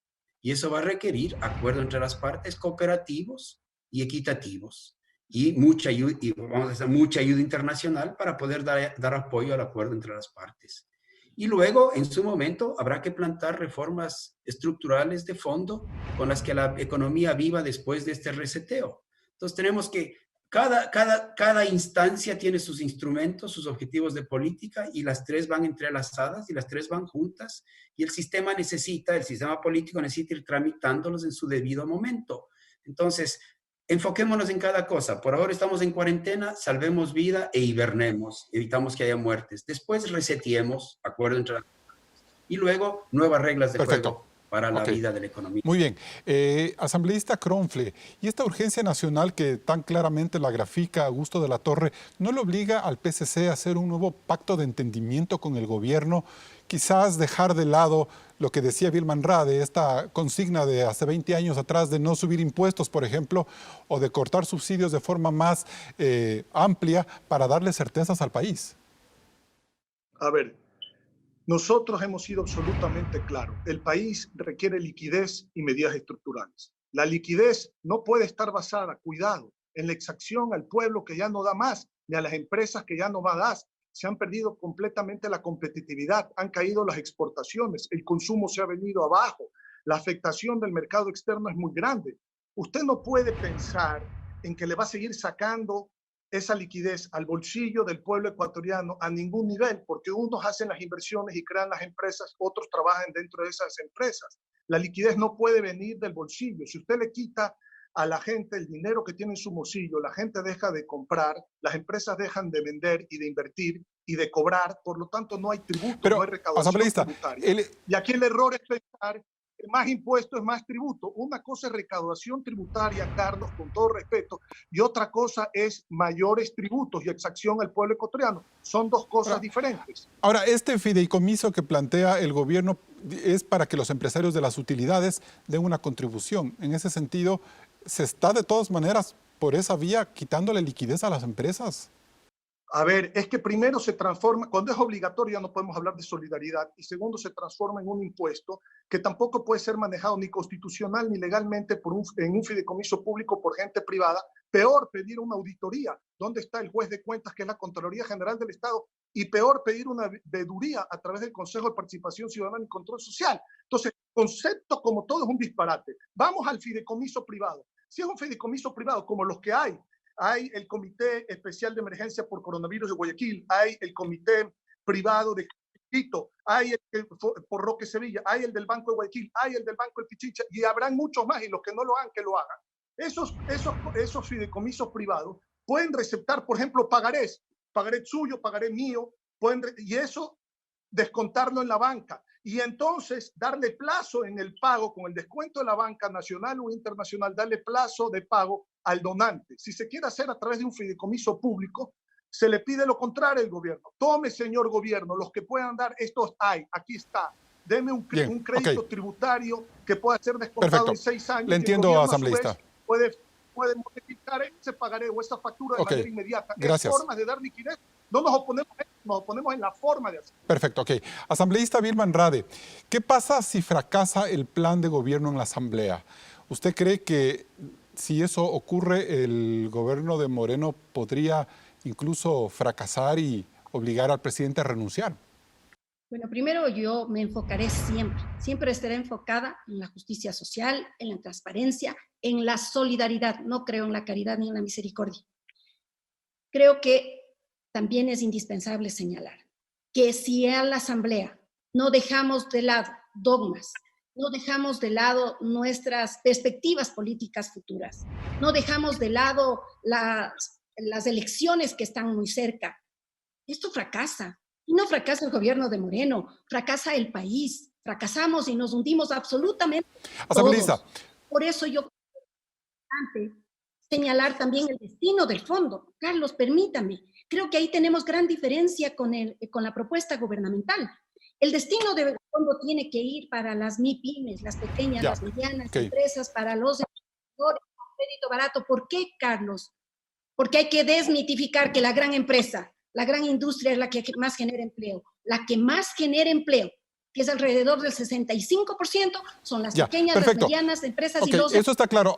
Y eso va a requerir acuerdo entre las partes, cooperativos y equitativos, y vamos a hacer mucha ayuda internacional para poder dar apoyo al acuerdo entre las partes. Y luego, en su momento, habrá que plantar reformas estructurales de fondo con las que la economía viva después de este reseteo. Entonces tenemos que Cada instancia tiene sus instrumentos, sus objetivos de política y las tres van entrelazadas y las tres van juntas y el sistema político necesita ir tramitándolos en su debido momento. Entonces, enfoquémonos en cada cosa. Por ahora estamos en cuarentena, salvemos vida e hibernemos, evitamos que haya muertes. Después reseteemos, acuerdo entre las y luego nuevas reglas de juego para la vida de la economía. Muy bien. Asambleísta Cronfle, ¿y esta urgencia nacional que tan claramente la grafica Augusto de la Torre no le obliga al PCC a hacer un nuevo pacto de entendimiento con el gobierno? Quizás dejar de lado lo que decía Vilma Andrade, esta consigna de hace 20 años atrás de no subir impuestos, por ejemplo, o de cortar subsidios de forma más amplia para darle certezas al país. A ver, nosotros hemos sido absolutamente claros. El país requiere liquidez y medidas estructurales. La liquidez no puede estar basada, cuidado, en la exacción al pueblo que ya no da más, ni a las empresas que ya no va a dar. Se han perdido completamente la competitividad, han caído las exportaciones, el consumo se ha venido abajo, la afectación del mercado externo es muy grande. Usted no puede pensar en que le va a seguir sacando esa liquidez al bolsillo del pueblo ecuatoriano a ningún nivel, porque unos hacen las inversiones y crean las empresas, otros trabajan dentro de esas empresas. La liquidez no puede venir del bolsillo. Si usted le quita a la gente el dinero que tiene en su bolsillo, la gente deja de comprar, las empresas dejan de vender y de invertir y de cobrar, por lo tanto no hay tributo, no hay recaudación tributaria. Y aquí el error es pensar que más impuesto es más tributo. Una cosa es recaudación tributaria, Carlos, con todo respeto, y otra cosa es mayores tributos y exacción al pueblo ecuatoriano. Son dos cosas diferentes. Ahora, este fideicomiso que plantea el gobierno es para que los empresarios de las utilidades den una contribución. En ese sentido, ¿se está de todas maneras por esa vía quitándole liquidez a las empresas? A ver, es que primero se transforma, cuando es obligatorio ya no podemos hablar de solidaridad, y segundo se transforma en un impuesto que tampoco puede ser manejado ni constitucional ni legalmente en un fideicomiso público por gente privada. Peor, pedir una auditoría. ¿Dónde está el juez de cuentas, que es la Contraloría General del Estado? Y peor, pedir una veeduría a través del Consejo de Participación Ciudadana y Control Social. Entonces, concepto como todo es un disparate. Vamos al fideicomiso privado. Si es un fideicomiso privado como los que hay el Comité Especial de Emergencia por Coronavirus de Guayaquil, hay el Comité Privado de Quito, hay el por Roque Sevilla, hay el del Banco de Guayaquil, hay el del Banco del Pichincha, y habrán muchos más, y los que no lo hagan, que lo hagan. Esos fideicomisos privados pueden receptar, por ejemplo, pagaré suyo, pagaré mío, y eso descontarlo en la banca. Y entonces darle plazo en el pago, con el descuento de la banca nacional o internacional, darle plazo de pago al donante. Si se quiere hacer a través de un fideicomiso público, se le pide lo contrario al gobierno. Tome, señor gobierno, los que puedan dar, estos hay, aquí está. Deme un crédito tributario que pueda ser descontado en 6 años. Le entiendo, asambleísta. Puede modificar ese pagaré o esa factura de manera inmediata. Gracias. Es formas de dar liquidez. No nos oponemos en la forma de hacer. Perfecto, ok. Asambleísta Vilma Andrade, ¿qué pasa si fracasa el plan de gobierno en la Asamblea? ¿Usted cree que si eso ocurre, el gobierno de Moreno podría incluso fracasar y obligar al presidente a renunciar? Bueno, primero yo me enfocaré siempre estaré enfocada en la justicia social, en la transparencia, en la solidaridad. No creo en la caridad ni en la misericordia. Creo que también es indispensable señalar que si a la Asamblea no dejamos de lado dogmas, no dejamos de lado nuestras perspectivas políticas futuras, no dejamos de lado las elecciones que están muy cerca, esto fracasa. Y no fracasa el gobierno de Moreno, fracasa el país, fracasamos y nos hundimos absolutamente todos. Por eso yo quiero señalar también el destino del fondo. Carlos, permítame, creo que ahí tenemos gran diferencia con la propuesta gubernamental. El destino del fondo tiene que ir para las MIPYMES, las pequeñas, las medianas empresas, para los emprendedores con crédito barato. ¿Por qué, Carlos? Porque hay que desmitificar que la gran empresa, la gran industria es la que más genera empleo. La que más genera empleo, que es alrededor del 65%, son las pequeñas, las medianas empresas y los... Eso está claro,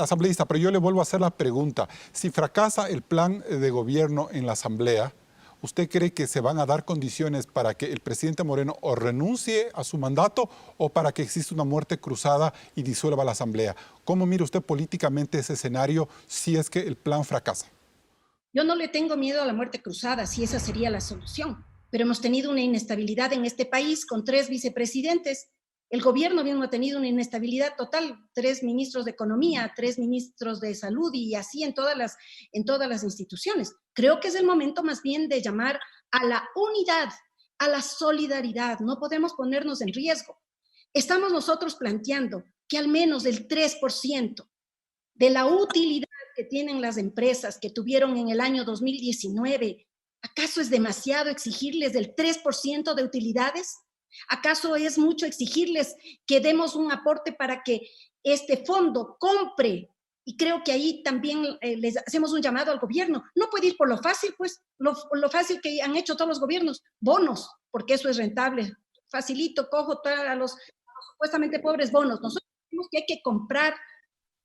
asambleísta, pero yo le vuelvo a hacer la pregunta. Si fracasa el plan de gobierno en la Asamblea, ¿Usted cree que se van a dar condiciones para que el presidente Moreno o renuncie a su mandato o para que exista una muerte cruzada y disuelva la Asamblea? ¿Cómo mira usted políticamente ese escenario si es que el plan fracasa? Yo no le tengo miedo a la muerte cruzada, si esa sería la solución, pero hemos tenido una inestabilidad en este país con 3 vicepresidentes. El gobierno mismo ha tenido una inestabilidad total, 3 ministros de Economía, 3 ministros de Salud y así en todas las instituciones. Creo que es el momento más bien de llamar a la unidad, a la solidaridad. No podemos ponernos en riesgo. Estamos nosotros planteando que al menos el 3% de la utilidad que tienen las empresas que tuvieron en el año 2019, ¿acaso es demasiado exigirles del 3% de utilidades? ¿Acaso es mucho exigirles que demos un aporte para que este fondo compre? Y creo que ahí también les hacemos un llamado al gobierno. No puede ir por lo fácil, pues, lo fácil que han hecho todos los gobiernos, bonos, porque eso es rentable. Facilito, cojo a los supuestamente pobres bonos. Nosotros decimos que hay que comprar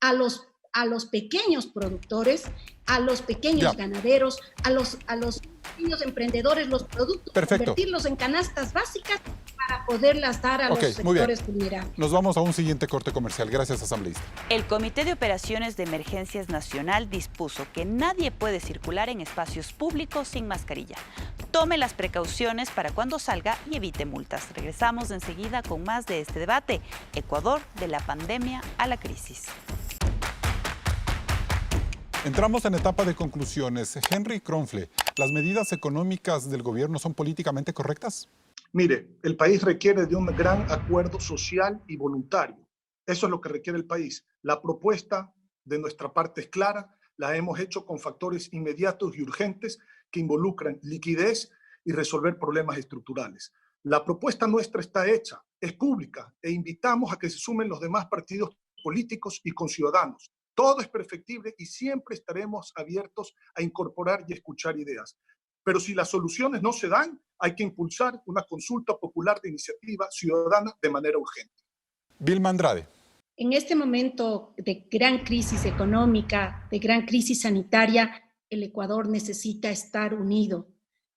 a los pequeños productores, a los pequeños ganaderos, a los pequeños emprendedores, los productos, convertirlos en canastas básicas para poderlas dar a los sectores vulnerables. Nos vamos a un siguiente corte comercial. Gracias, asambleísta. El Comité de Operaciones de Emergencias Nacional dispuso que nadie puede circular en espacios públicos sin mascarilla. Tome las precauciones para cuando salga y evite multas. Regresamos enseguida con más de este debate. Ecuador, de la pandemia a la crisis. Entramos en etapa de conclusiones. Henry Kronfle, ¿las medidas económicas del gobierno son políticamente correctas? Mire, el país requiere de un gran acuerdo social y voluntario. Eso es lo que requiere el país. La propuesta de nuestra parte es clara, la hemos hecho con factores inmediatos y urgentes que involucran liquidez y resolver problemas estructurales. La propuesta nuestra está hecha, es pública e invitamos a que se sumen los demás partidos políticos y conciudadanos. Todo es perfectible y siempre estaremos abiertos a incorporar y escuchar ideas. Pero si las soluciones no se dan, hay que impulsar una consulta popular de iniciativa ciudadana de manera urgente. Vilma Andrade. En este momento de gran crisis económica, de gran crisis sanitaria, el Ecuador necesita estar unido,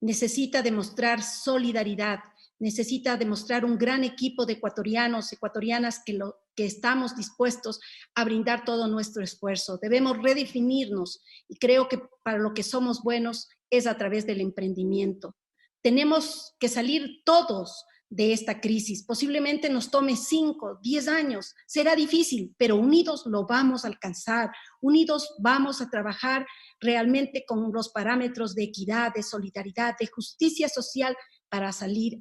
necesita demostrar solidaridad, necesita demostrar un gran equipo de ecuatorianos, ecuatorianas que estamos dispuestos a brindar todo nuestro esfuerzo. Debemos redefinirnos y creo que para lo que somos buenos es a través del emprendimiento. Tenemos que salir todos de esta crisis. Posiblemente nos tome 5, 10 años. Será difícil, pero unidos lo vamos a alcanzar. Unidos vamos a trabajar realmente con los parámetros de equidad, de solidaridad, de justicia social para salir.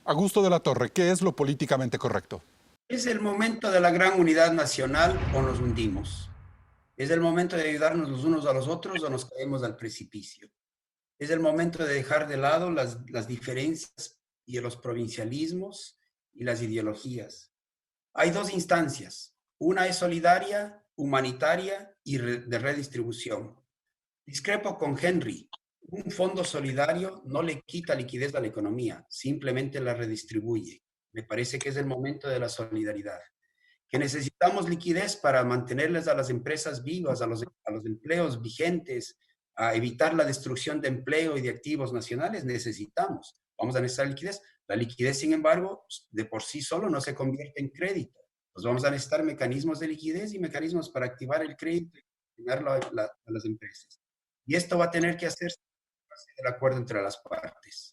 Augusto de la Torre, ¿qué es lo políticamente correcto? Es el momento de la gran unidad nacional o nos hundimos. Es el momento de ayudarnos los unos a los otros o nos caemos al precipicio. Es el momento de dejar de lado las diferencias y los provincialismos y las ideologías. Hay 2 instancias. Una es solidaria, humanitaria y de redistribución. Discrepo con Henry. Un fondo solidario no le quita liquidez a la economía, simplemente la redistribuye. Me parece que es el momento de la solidaridad. Que necesitamos liquidez para mantenerles a las empresas vivas, a los empleos vigentes, a evitar la destrucción de empleo y de activos nacionales, necesitamos. Vamos a necesitar liquidez. La liquidez, sin embargo, de por sí solo no se convierte en crédito. Pues vamos a necesitar mecanismos de liquidez y mecanismos para activar el crédito y darlo a las empresas. Y esto va a tener que hacerse del acuerdo entre las partes.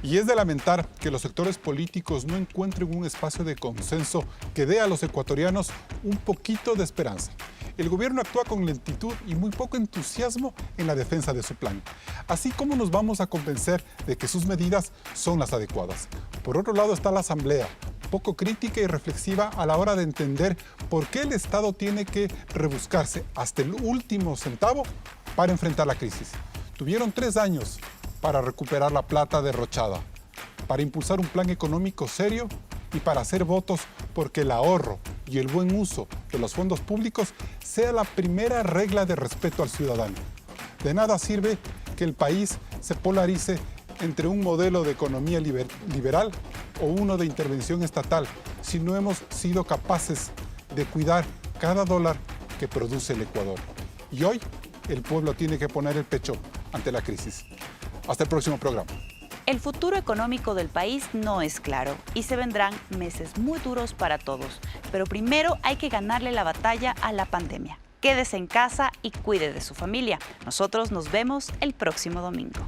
Y es de lamentar que los sectores políticos no encuentren un espacio de consenso que dé a los ecuatorianos un poquito de esperanza. El gobierno actúa con lentitud y muy poco entusiasmo en la defensa de su plan. Así como nos vamos a convencer de que sus medidas son las adecuadas. Por otro lado está la Asamblea, poco crítica y reflexiva a la hora de entender por qué el Estado tiene que rebuscarse hasta el último centavo para enfrentar la crisis. Tuvieron 3 años para recuperar la plata derrochada, para impulsar un plan económico serio y para hacer votos porque el ahorro y el buen uso de los fondos públicos sea la primera regla de respeto al ciudadano. De nada sirve que el país se polarice entre un modelo de economía liberal o uno de intervención estatal si no hemos sido capaces de cuidar cada dólar que produce el Ecuador. Y hoy el pueblo tiene que poner el pecho ante la crisis. Hasta el próximo programa. El futuro económico del país no es claro y se vendrán meses muy duros para todos. Pero primero hay que ganarle la batalla a la pandemia. Quédese en casa y cuide de su familia. Nosotros nos vemos el próximo domingo.